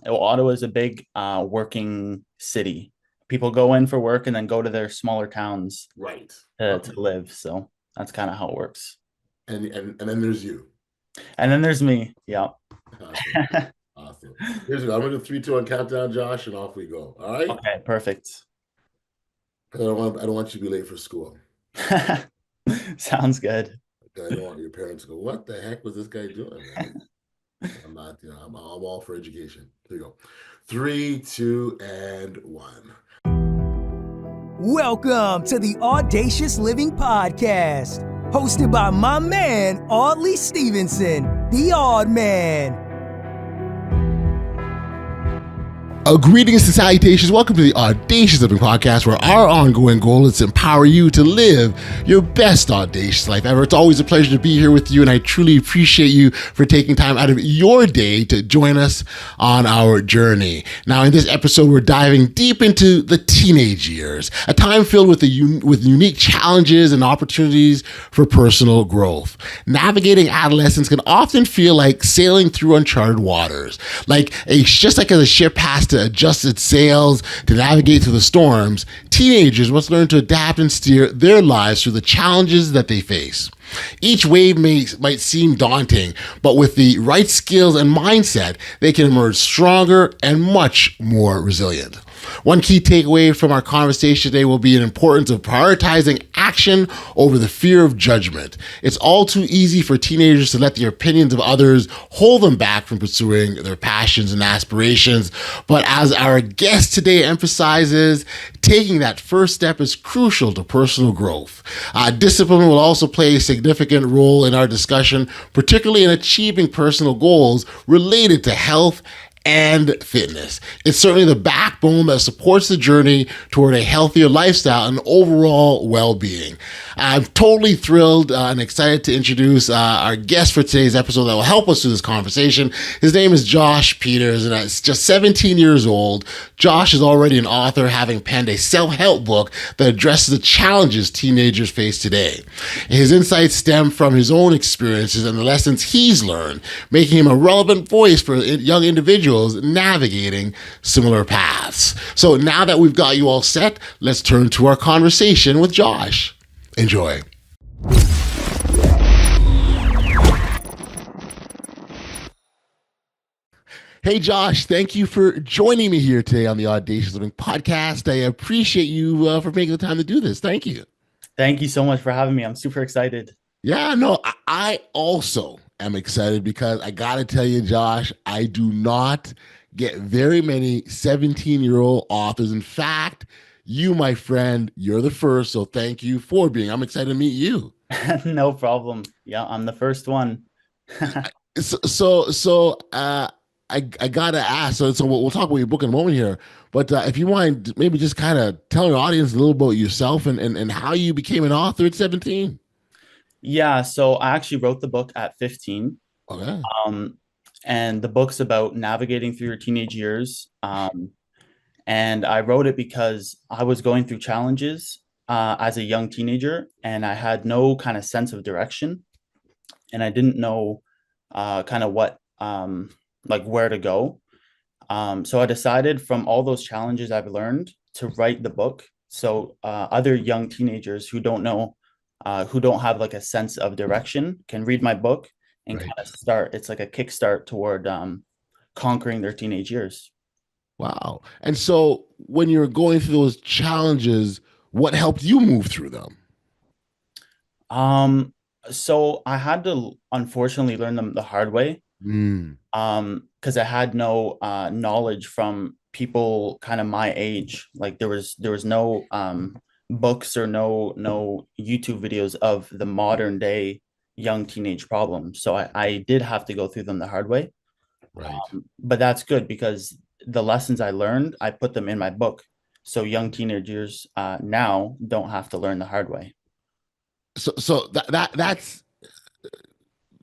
Ottawa is a big working city. People go in for work and then go to their smaller towns Right. to Okay. live. So that's kind of how it works. And then there's you. And then there's me. Yeah. Awesome. Awesome. Here's what I'm gonna do 3, 2, 1 countdown, Josh, and off we go. All right. Okay, perfect. I don't want you to be late for school. Sounds good. I don't want your parents to go, what the heck was this guy doing? I'm not, I'm all for education. Here you go. 3, 2, and 1. Welcome to the Audacious Living Podcast, hosted by my man, Audley Stephenson, the Odd Man. Greetings and salutations. Welcome to the Audacious Living Podcast, where our ongoing goal is to empower you to live your best audacious life ever. It's always a pleasure to be here with you, and I truly appreciate you for taking time out of your day to join us on our journey. Now, in this episode, we're diving deep into the teenage years, a time filled with unique challenges and opportunities for personal growth. Navigating adolescence can often feel like sailing through uncharted waters, just like as a ship has to adjust its sails to navigate through the storms. Teenagers must learn to adapt and steer their lives through the challenges that they face. Each wave might seem daunting, but with the right skills and mindset, they can emerge stronger and much more resilient. One key takeaway from our conversation today will be an importance of prioritizing action over the fear of judgment. It's all too easy for teenagers to let the opinions of others hold them back from pursuing their passions and aspirations. But as our guest today emphasizes, taking that first step is crucial to personal growth. Discipline will also play a significant role in our discussion, particularly in achieving personal goals related to health and fitness. It's certainly the backbone that supports the journey toward a healthier lifestyle and overall well-being. I'm totally thrilled and excited to introduce our guest for today's episode that will help us through this conversation. His name is Josh Peters, and he's just 17 years old. Josh is already an author, having penned a self-help book that addresses the challenges teenagers face today. His insights stem from his own experiences and the lessons he's learned, making him a relevant voice for young individuals navigating similar paths. So now that we've got you all set, let's turn to our conversation with Josh. Enjoy. Hey, Josh, thank you for joining me here today on the Audacious Living Podcast. I appreciate you for making the time to do this. Thank you. Thank you so much for having me. I'm super excited. Yeah, no, I also am excited because I got to tell you, Josh, I do not get very many 17-year-old authors. In fact, you, my friend, you're the first. So thank you for being. I'm excited to meet you. No problem. Yeah, I'm the first one. I gotta ask. So we'll talk about your book in a moment here. But if you mind, maybe just kind of tell our audience a little about yourself and how you became an author at 17. Yeah, so I actually wrote the book at 15. Okay. And the book's about navigating through your teenage years. And I wrote it because I was going through challenges as a young teenager, and I had no kind of sense of direction, and I didn't know kind of what where to go. So I decided from all those challenges I've learned to write the book, so other young teenagers who don't know, who don't have like a sense of direction, can read my book and Right. kind of start. It's like a kickstart toward conquering their teenage years. Wow. And so when you're going through those challenges, what helped you move through them? So I had to unfortunately learn them the hard way. Mm, Because I had no knowledge from people kind of my age. Like there was no books or no YouTube videos of the modern day young teenage problems. So I did have to go through them the hard way. right. But that's good because the lessons I learned, I put them in my book. So young teenagers now don't have to learn the hard way. So that's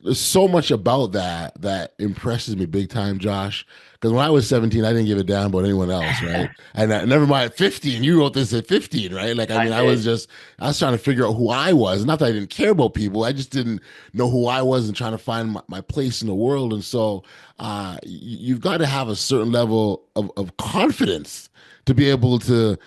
there's so much about that impresses me big time, Josh. Because when I was 17, I didn't give a damn about anyone else, right? And never mind 15. You wrote this at 15, right? Like, I I mean, did. I was trying to figure out who I was. Not that I didn't care about people, I just didn't know who I was and trying to find my place in the world. And so, you've got to have a certain level of confidence to be able to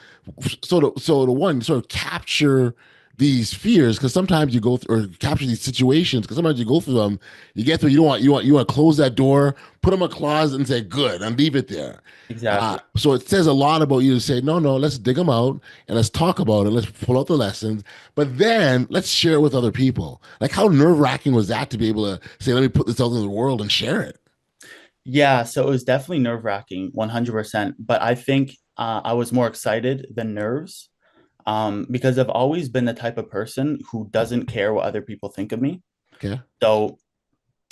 so the one sort of capture these fears, because sometimes you go through or capture these situations, because sometimes you go through them, you get through, you want to close that door, put them in a closet and say good and leave it there. Exactly. So it says a lot about you to say no, let's dig them out and let's talk about it, let's pull out the lessons, but then let's share it with other people. Like, how nerve-wracking was that to be able to say, let me put this out in the world and share it? Yeah, so it was definitely nerve-wracking, 100%. But I think I was more excited than nerves, because I've always been the type of person who doesn't care what other people think of me. Okay. So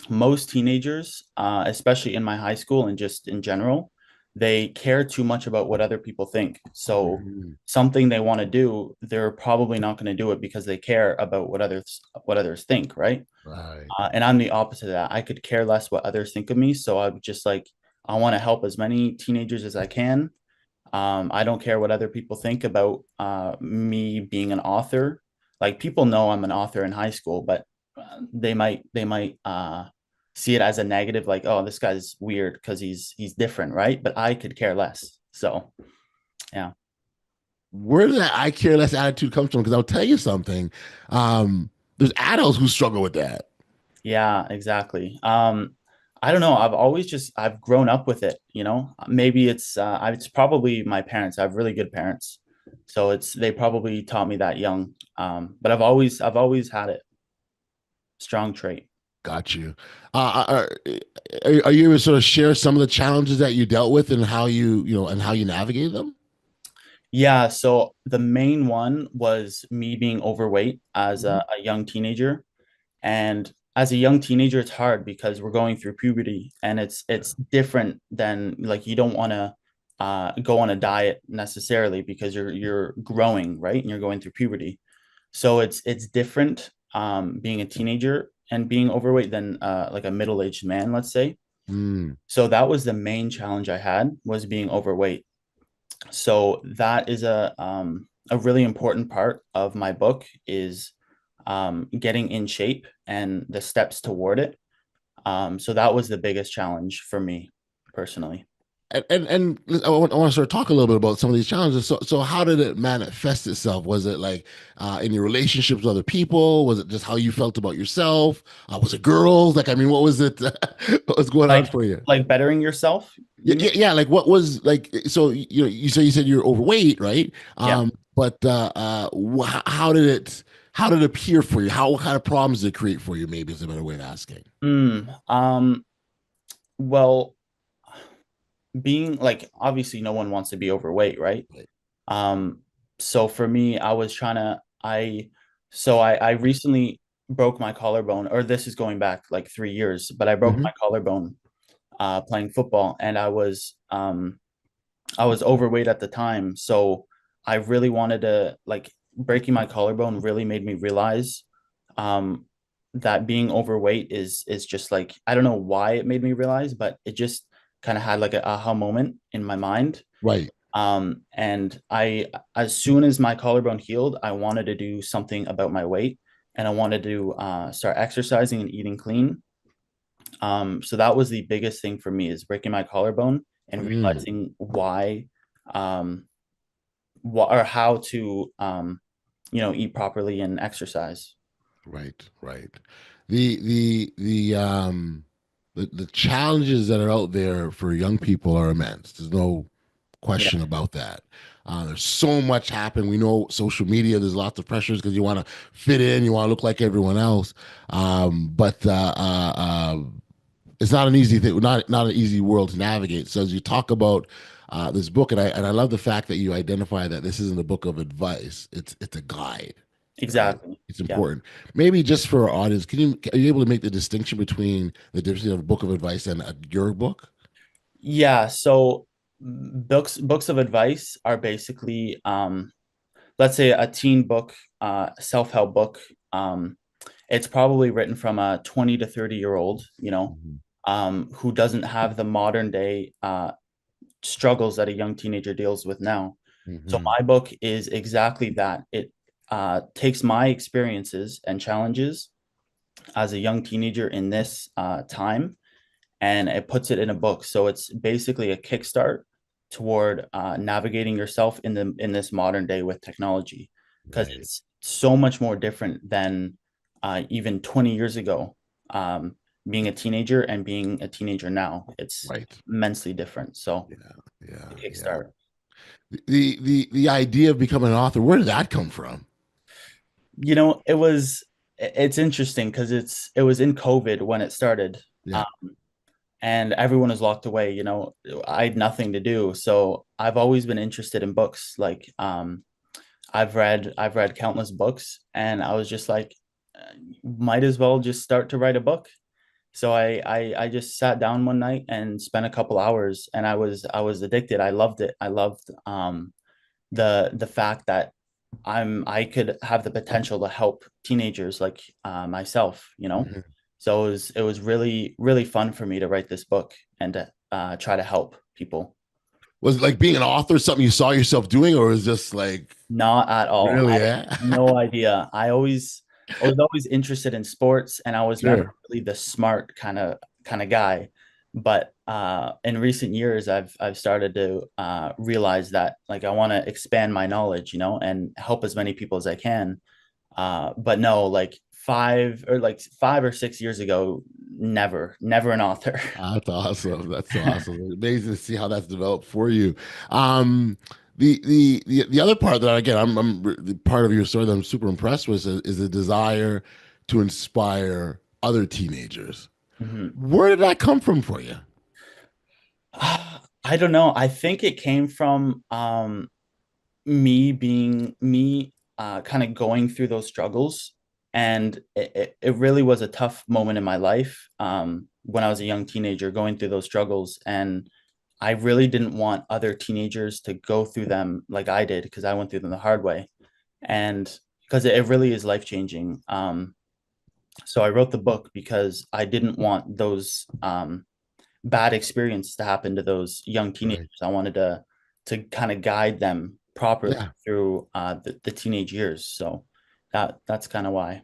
most teenagers, especially in my high school and just in general, they care too much about what other people think. So Mhm. something they want to do, they're probably not going to do it because they care about what others think, right? Right. And I'm the opposite of that. I could care less what others think of me. So I'm just like, I want to help as many teenagers as I can. I don't care what other people think about me being an author. Like, people know I'm an author in high school, but they might see it as a negative, like, oh, this guy's weird because he's different, right? But I could care less. So yeah. Where did that I care less attitude come from? Because I'll tell you something. There's adults who struggle with that. Yeah, exactly. I don't know. I've grown up with it. Maybe it's probably my parents. I have really good parents. So they probably taught me that young. But I've always had it. Strong trait. Got you. Are you able to sort of share some of the challenges that you dealt with and how and how you navigate them? Yeah, so the main one was me being overweight as Mhm. a young teenager. And as a young teenager, it's hard because we're going through puberty, and it's different than, like, you don't want to go on a diet necessarily because you're growing, right? And you're going through puberty. So it's different, being a teenager and being overweight than like a middle-aged man, let's say. Mm, So that was the main challenge I had, was being overweight. So that is a really important part of my book, is getting in shape and the steps toward it. So that was the biggest challenge for me personally. and I want to sort of talk a little bit about some of these challenges. So how did it manifest itself? Was it like in your relationships with other people? Was it just how you felt about yourself? Was it girls? Like, I mean, what was it? What was going on Like for you? like bettering yourself, Yeah, you mean? yeah, yeah. Like, what was like? So you said you're overweight, right? Yeah. But how did it appear for you? What kind of problems did it create for you? Maybe is a better way of asking. Mm, well, being like, obviously no one wants to be overweight, right? Right. Um, so for me, I was trying to I recently broke my collarbone, or this is going back like 3 years, but I broke Hmm. my collarbone playing football, and I was overweight at the time. So I really wanted to, like, breaking my collarbone really made me realize um that being overweight is just like, I don't know why it made me realize, but it just kind of had like an aha moment in my mind. Right. And as soon as my collarbone healed, I wanted to do something about my weight, and I wanted to start exercising and eating clean. So that was the biggest thing for me, is breaking my collarbone and Mm, realizing um, what or how to, eat properly and exercise. right. Right. The challenges that are out there for young people are immense. There's no Yeah, question about that. There's so much happening. We know social media. There's lots of pressures because you want to fit in, you want to look like everyone else. But it's not an easy thing, not an easy world to navigate. So as you talk about this book, and I love the fact that you identify that this isn't a book of advice. It's a guide, right? exactly. It's Yeah. important. Maybe just for our audience, are you able to make the distinction between the difference of a book of advice and your book? Yeah. So books of advice are basically, let's say, a teen book, self-help book. it's probably written from a 20 to 30-year old, Mhm. who doesn't have the modern day struggles that a young teenager deals with now. So Mhm. my book is exactly that. It takes my experiences and challenges as a young teenager in this time, and it puts it in a book. So it's basically a kickstart toward navigating yourself in this modern day with technology, because Right. it's so much more different than even 20 years ago. Being a teenager and being a teenager now, it's Right. immensely different. So Yeah. Yeah. the Yeah. kickstart. The idea of becoming an author, where did that come from? It's interesting because it was in COVID when it started. Yeah. And everyone is locked away. I had nothing to do, so I've always been interested in books. Like I've read countless books, and I was just like, might as well just start to write a book. So I just sat down one night and spent a couple hours, and I was addicted. I loved it. I loved the fact that I could have the potential to help teenagers like myself. Mhm. So it was really really fun for me to write this book and to try to help people. Was it like being an author something you saw yourself doing, or was it just like Not at all. I really? had Yeah. no idea. I was always interested in sports, and I was never Sure. really the smart kind of guy. But in recent years, I've started to realize that like I want to expand my knowledge, and help as many people as I can. But no, like 5 or 6 years ago, never an author. That's awesome. That's so awesome. Amazing to see how that's developed for you. Um, the other part that again, the part of your story that I'm super impressed with is the desire to inspire other teenagers. Mhm. Where did that come from for you? I don't know. I think it came from me kind of going through those struggles, and it really was a tough moment in my life when I was a young teenager going through those struggles, and I really didn't want other teenagers to go through them like I did, because I went through them the hard way, and because it really is life changing. So I wrote the book because I didn't want those bad experiences to happen to those young teenagers. Right. I wanted to kind of guide them properly Yeah. through the teenage years. So that's kind of why.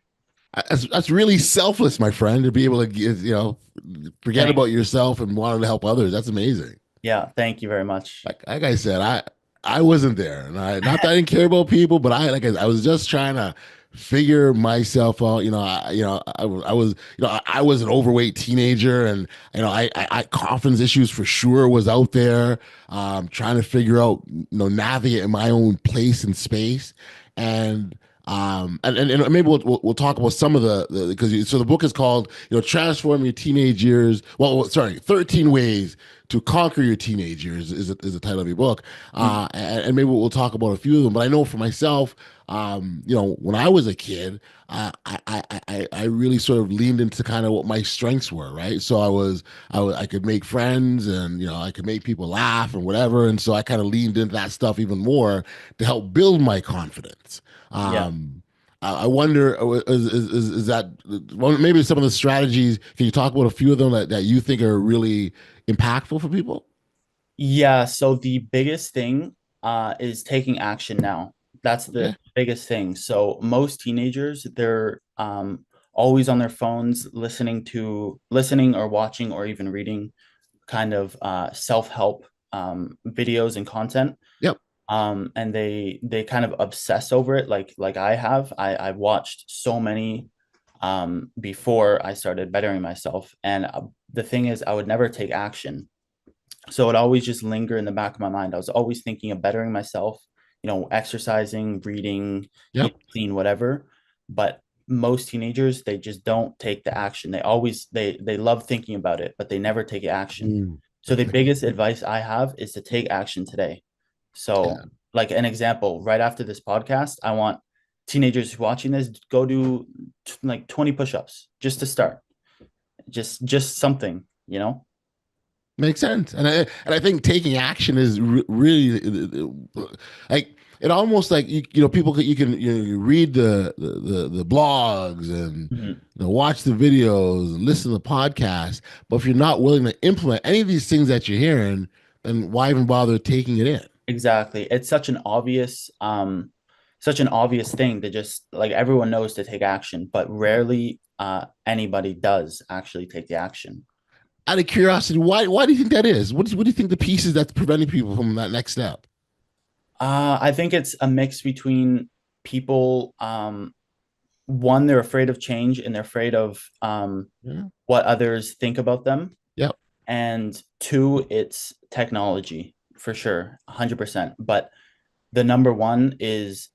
That's really selfless, my friend, to be able to forget Thank, about yourself and wanting to help others. That's amazing. yeah, thank you very much. Like I said, I wasn't there, and I not that I didn't care about people, but I was just trying to figure myself out. I was I was an overweight teenager, and I confidence issues for sure was out there. Trying to figure out navigate in my own place and space, and. And maybe we'll talk about some of the because so the book is called transform your teenage years. Sorry, 13 ways to conquer your teenage years is the title of your book. Mm, And maybe we'll talk about a few of them. But I know for myself, when I was a kid, I really sort of leaned into kind of what my strengths were, right? So I could make friends, and I could make people laugh and whatever, and so I kind of leaned into that stuff even more to help build my confidence. yeah. I wonder, is that well, maybe some of the strategies? Can you talk about a few of them that you think are really impactful for people? Yeah, so the biggest thing is taking action now. That's the Okay. biggest thing. So most teenagers, they're always on their phones listening or watching or even reading kind of self-help videos and content. Yep. And they kind of obsess over it like I have. I've watched so many before I started bettering myself. And the thing is, I would never take action, so it always just linger in the back of my mind. I was always thinking of bettering myself, exercising, reading, Yep. clean, whatever. But most teenagers, they just don't take the action. They love thinking about it, but they never take action. Mm, So the biggest advice I have is to take action today. So, yeah. like an example, right after this podcast, I want teenagers watching this go do like 20 push-ups just to start. Just something. Makes sense, and I think taking action is really like it. Almost like people you read the blogs and Mhm. watch the videos and listen to the podcasts, but if you're not willing to implement any of these things that you're hearing, then why even bother taking it in? Exactly. It's such an obvious thing to just like everyone knows to take action, but rarely anybody does actually take the action. Out of curiosity, why do you think that is? What do you think the piece is that's preventing people from that next step? I think it's a mix between people. One, they're afraid of change and they're afraid of Yeah. what others think about them. Yep. And two, it's technology for sure, 100%. But the number one is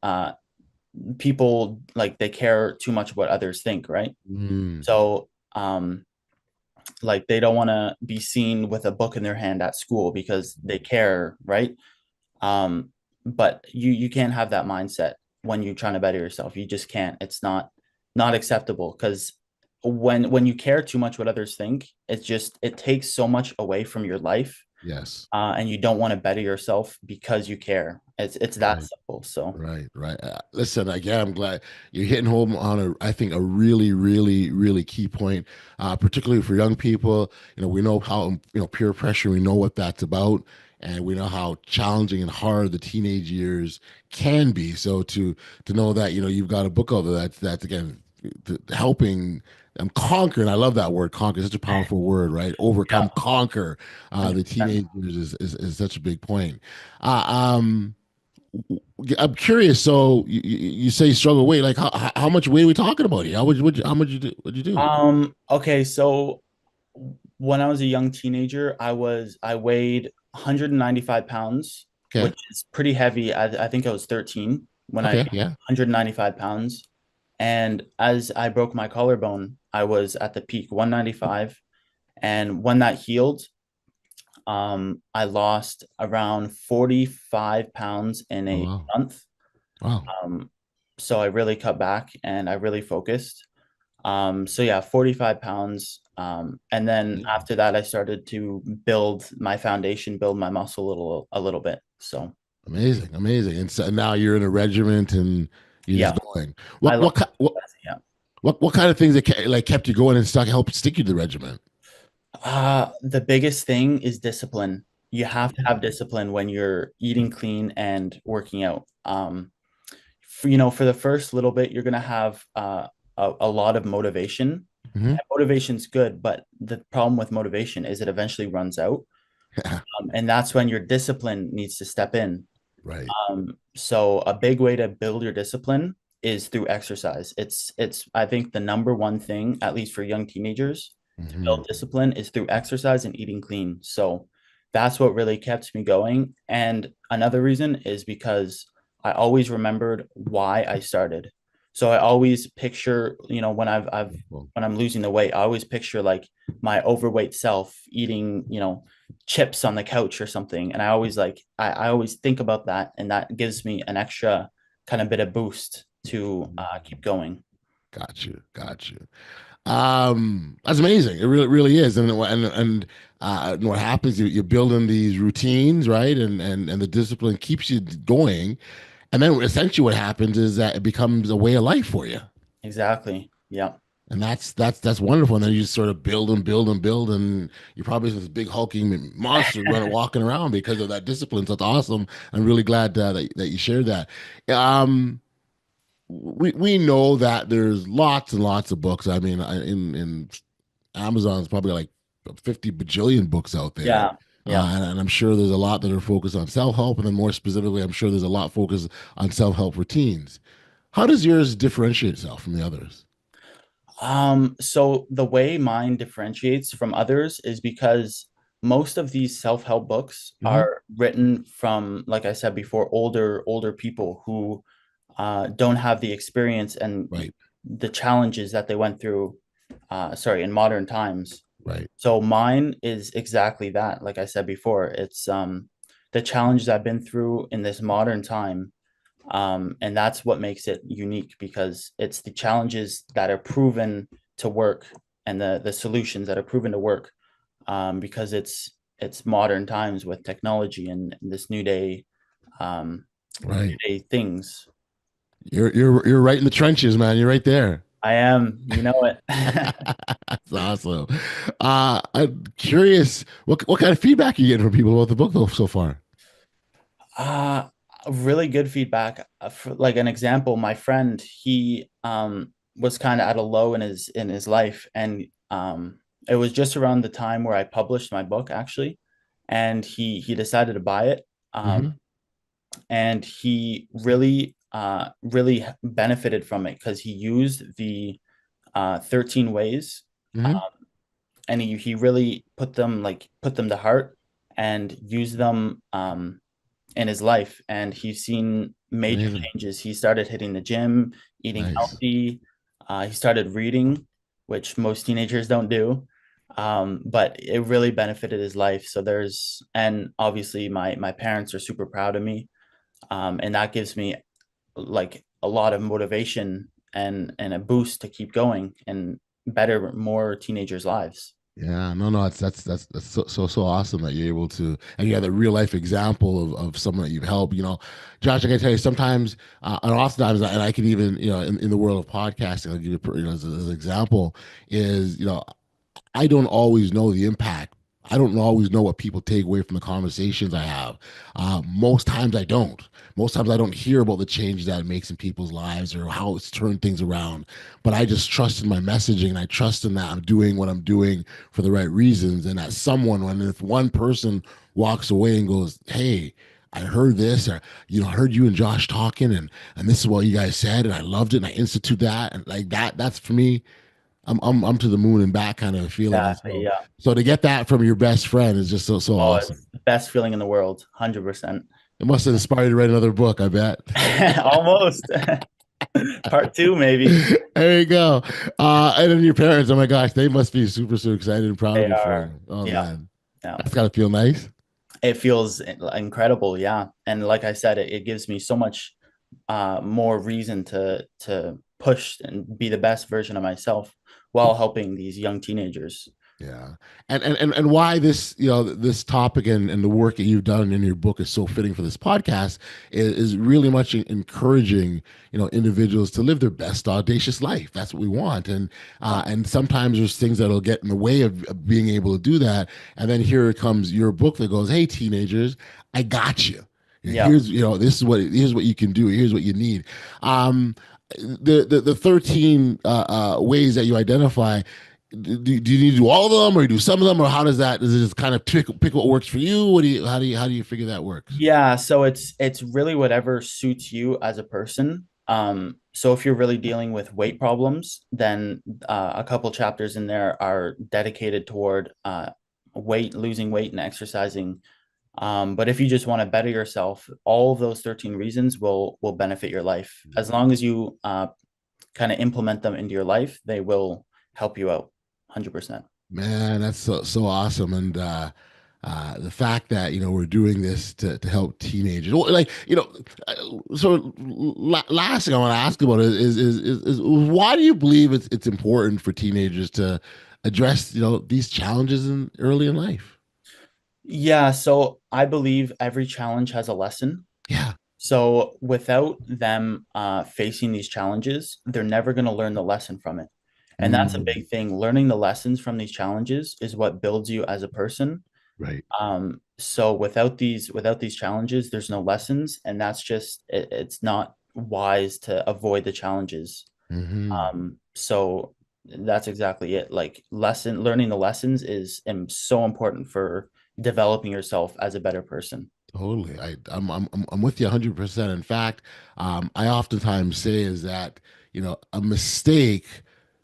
people like they care too much what others think, right? Mm, So, like they don't want to be seen with a book in their hand at school because they care, right? Um, but you can't have that mindset when you're trying to better yourself. You just can't. It's not acceptable because when you care too much what others think, it takes so much away from your life, yes. and you don't want to better yourself because you care. It's that Right. simple. So Right, right. Listen, again, I'm glad you're hitting home on I think, a really, really, really key point, particularly for young people. We know how, peer pressure, we know what that's about, and we know how challenging and hard the teenage years can be. So to know that, you've got a book out there that's again, helping them conquer, and I love that word, conquer, such a powerful word, right? yeah, Overcome, conquer the 100%. teenage years is such a big point. I'm curious. So you say you struggle weight. Like how much weight are we talking about here? How much you do? What'd you do? Okay, so when I was a young teenager, I weighed 195 pounds, Okay. which is pretty heavy. I think I was 13 when I Okay. weighed Yeah. 195 pounds. And as I broke my collarbone, I was at the peak 195. And when that healed, I lost around 45 pounds in Oh a wow. month. Wow. Um, so I really cut back and I really focused. So yeah, 45 pounds. And then after that, I started to build my foundation, build my muscle a little bit. So Amazing. Amazing. And so now you're in a regiment and you're yeah, just going. I What love what ki- what yeah. what kind of things that kept you going and stuck helped stick you to the regiment? The biggest thing is discipline. You have to Yeah. have discipline when you're eating clean and working out. For the first little bit, you're gonna have a lot of motivation. Hmm. And motivation's good, but the problem with motivation is it eventually runs out. And that's when your discipline needs to step in. Right. So a big way to build your discipline is through exercise. It's I think the number one thing, at least for young teenagers, to Hmm. build discipline is through exercise and eating clean. So that's what really kept me going. And another reason is because I always remembered why I started. So I always picture, Well, when I'm losing the weight, I always picture like my overweight self eating, chips on the couch or something. And I always think about that. And that gives me an extra kind of bit of boost to keep going. got you. Got you. That's amazing. It really is. And what happens, you're building these routines, right? And the discipline keeps you going. And then essentially what happens is that it becomes a way of life for you. Exactly. Yeah. And that's wonderful. And then you just sort of build and build and build, and you're probably this big hulking monster running walking around because of that discipline. So it's awesome. I'm really glad that you shared that. Um, we know that there's lots and lots of books. I mean, in Amazon's probably like 50 bajillion books out there. Yeah. Yeah. And I'm sure there's a lot that are focused on self help. And then more specifically, I'm sure there's a lot focused on self help routines. How does yours differentiate itself from the others? So the way mine differentiates from others is because most of these self-help books Hmm. are written from, like I said before, older people who don't have the experience and Right, the challenges that they went through, in modern times. right. So mine is exactly that. Like I said before, it's the challenges I've been through in this modern time. And that's what makes it unique because it's the challenges that are proven to work and the solutions that are proven to work. Because it's modern times with technology and this um, new Right. day things. You're right in the trenches, man. You're right there. I am, you know it. That's awesome. I'm curious, what kind of feedback are you getting from people about the book though so far? Uh, really good feedback. For, like an example, my friend, he was kind of at a low in his life, and it was just around the time where I published my book actually, and he decided to buy it. Um, Hmm. and he really benefited from it because he used the 13 ways, Hmm. and he really put them to heart and used them in his life, and he's seen major Amazing. changes. He started hitting the gym, eating Nice. healthy. He started reading, which most teenagers don't do. But it really benefited his life. So there's, and obviously my parents are super proud of me. And that gives me like a lot of motivation and a boost to keep going and better more teenagers' lives. Yeah, no, that's so awesome that you're able to, and you have a real life example of someone that you've helped. Josh, I can tell you sometimes, and oftentimes, and I can even, in the world of podcasting, I'll give you, as an example, is I don't always know the impact. I don't always know what people take away from the conversations I have. Most times I don't. Most times I don't hear about the changes that it makes in people's lives or how it's turned things around. But I just trust in my messaging and I trust in that I'm doing what I'm doing for the right reasons. And that someone, when if one person walks away and goes, "Hey, I heard this, or heard you and Josh talking, and this is what you guys said, and I loved it, and I institute that," and like that. That's for me. I'm to the moon and back kind of a feeling. And Exactly. so Yeah. so to get that from your best friend is just so Oh, awesome. it's the best feeling in the world. 100%. It must have inspired you to write another book, I bet. Almost. Part two, maybe. There you go. And then your parents, oh my gosh, they must be super excited and proud They of you for are. it. Oh Yeah. man, Yeah. that's gotta feel nice. It feels incredible. Yeah. And like I said, it gives me so much more reason to push and be the best version of myself while helping these young teenagers. Yeah. And why this, this topic and the work that you've done in your book is so fitting for this podcast is really much encouraging, individuals to live their best audacious life. That's what we want. And sometimes there's things that'll get in the way of being able to do that. And then here comes your book that goes, "Hey, teenagers, I got you. Yeah. Here's, here's what you can do. Here's what you need." The 13 ways that you identify, do you need to do all of them, or you do some of them, or how does it just kind of pick what works for you? How do you figure that works? Yeah, so it's really whatever suits you as a person. So if you're really dealing with weight problems, then a couple chapters in there are dedicated toward losing weight and exercising. But if you just want to better yourself, all of those 13 reasons will benefit your life. As long as you kind of implement them into your life, they will help you out 100%. Man, that's so awesome. And the fact that we're doing this to help teenagers, well, like so last thing I want to ask about is why do you believe it's important for teenagers to address these challenges early in life? Yeah, so I believe every challenge has a lesson. Yeah. So without them facing these challenges, they're never going to learn the lesson from it. And that's a Mm, big thing. Learning the lessons from these challenges is what builds you as a person. right. So without these challenges, there's no lessons, and that's just it's not wise to avoid the challenges. Hmm. So that's exactly it. Like learning the lessons is so important for developing yourself as a better person. Totally. I'm with you 100%. In fact, I oftentimes say is that, a mistake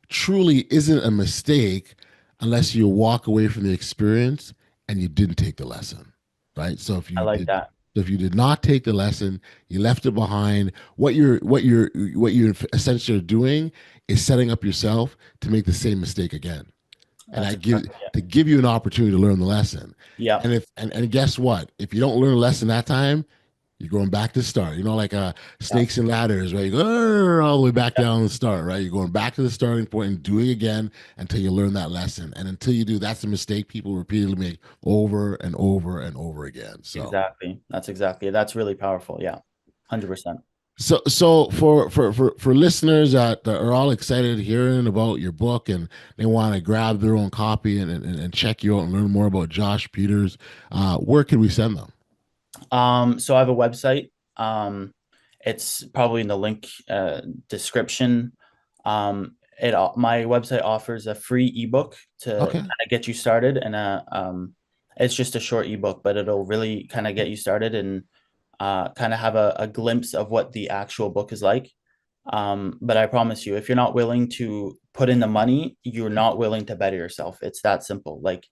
truly isn't a mistake unless you walk away from the experience and you didn't take the lesson. Right? So I like that. if you did not take the lesson, you left it behind, what you're essentially doing is setting up yourself to make the same mistake again. And That's I give exactly it. to give you an opportunity to learn the lesson. Yeah. And guess what? If you don't learn a lesson that time, You're going back to the start. Like Yeah, snakes and ladders, right? You go all the way back down to the start, right? You're going back to the starting point and doing it again until you learn that lesson. And until you do, that's a mistake people repeatedly make over and over and over again. So, exactly. That's really powerful. Yeah, 100%. so for listeners that are all excited hearing about your book and they want to grab their own copy and check you out and learn more about Josh Peters, where can we send them? So I have a website. It's probably in the link description. My website offers a free ebook to Okay. kind of get you started, and it's just a short ebook, but it'll really kind of get you started and kind of have a glimpse of what the actual book is like. But I promise you, if you're not willing to put in the money, you're not willing to better yourself. It's that simple. Like,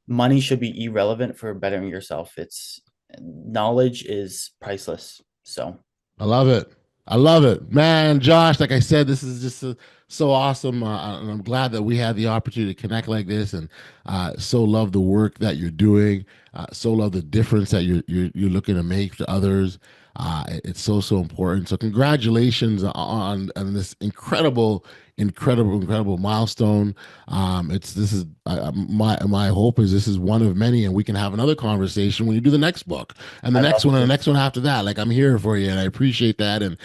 money should be irrelevant for bettering yourself. It's knowledge is priceless. So I love it. I love it, man. Josh, like I said, this is just so awesome, and I'm glad that we had the opportunity to connect like this, and so love the work that you're doing. So love the difference that you're looking to make to others. It's so important. So congratulations on this incredible milestone. It's this is my hope is this is one of many, and we can have another conversation when you do the next book and the I next love one and the to. next one after that. Like, I'm here for you, and I appreciate that. And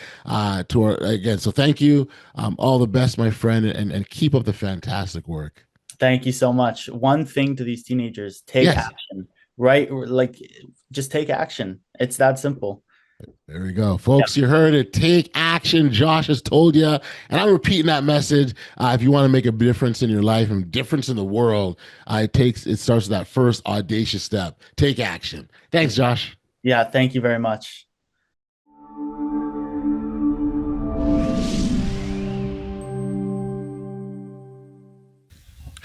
to our again, so thank you. All the best, my friend, and keep up the fantastic work. Thank you so much. One thing to these teenagers, take Yes. action, right? Like, just take action. It's that simple. There we go, folks. You heard it. Take action. Josh has told you, and I'm repeating that message. If you want to make a difference in your life and difference in the world, it starts with that first audacious step. Take action. Thanks, Josh. Yeah, thank you very much.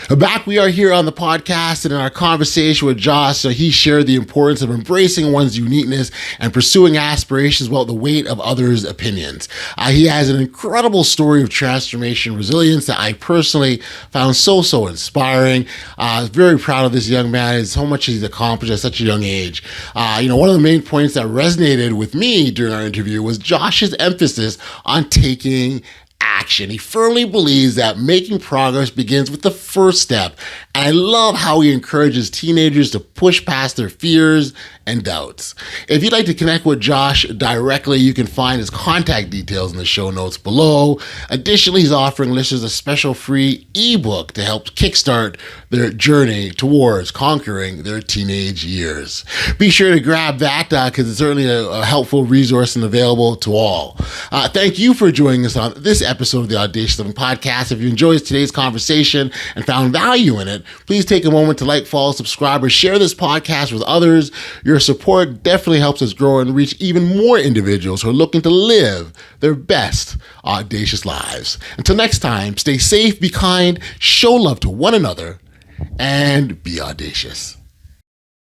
Back we are here on the podcast and in our conversation with Josh. So he shared the importance of embracing one's uniqueness and pursuing aspirations without the weight of others' opinions. He has an incredible story of transformation, resilience that I personally found so inspiring. Very proud of this young man and so much he's accomplished at such a young age. One of the main points that resonated with me during our interview was Josh's emphasis on taking action. He firmly believes that making progress begins with the first step. And I love how he encourages teenagers to push past their fears and doubts. If you'd like to connect with Josh directly, you can find his contact details in the show notes below. Additionally, he's offering listeners a special free ebook to help kickstart their journey towards conquering their teenage years. Be sure to grab that because it's certainly a helpful resource and available to all. Thank you for joining us on this episode of the Audacious Living Podcast. If you enjoyed today's conversation and found value in it, please take a moment to like, follow, subscribe, or share this podcast with others. Your support definitely helps us grow and reach even more individuals who are looking to live their best audacious lives. Until next time, stay safe, be kind, show love to one another, and be audacious.